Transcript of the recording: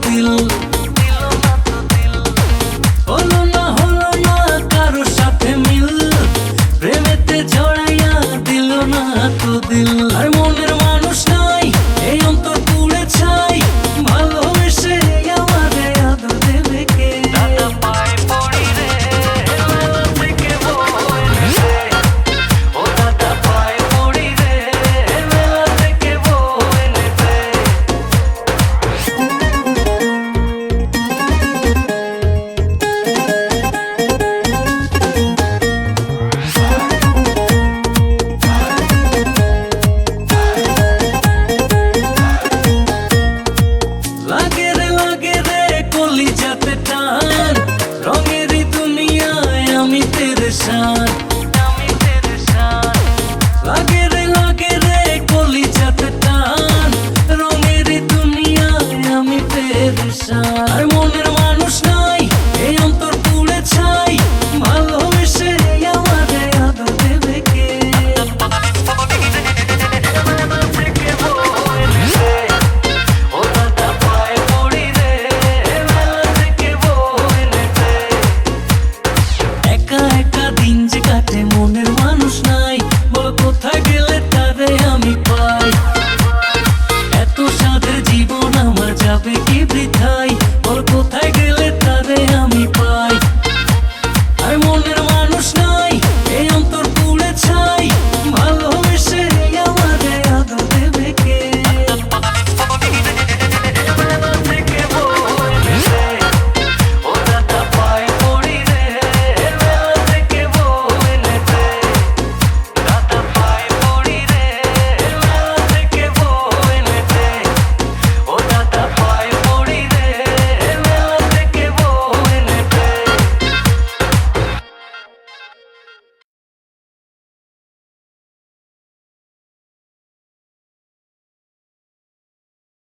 দিল, হলো না কারো সাথে মিল, প্রেমেতে জড়াইয়া দিল না তো দিল। আর মনের মানুষ নাই এই অন্তর পুড়ে ছাই, ভালোবেসে আমারে আদর দেবে কে? দাদা পায়ে পড়ি রে মেলা থেকে বউ এনেছে, ও দাদা পায়ে পড়ি রে মেলা থেকে বউ এনেছে। লাগে রে কলিজাতে টান, রঙেরই দুনিয়ায় আমি পেরেশান। লাগে রে কলিজাতে টান, রঙেরই দুনিয়ায় আমি পেরেশান। আর মনের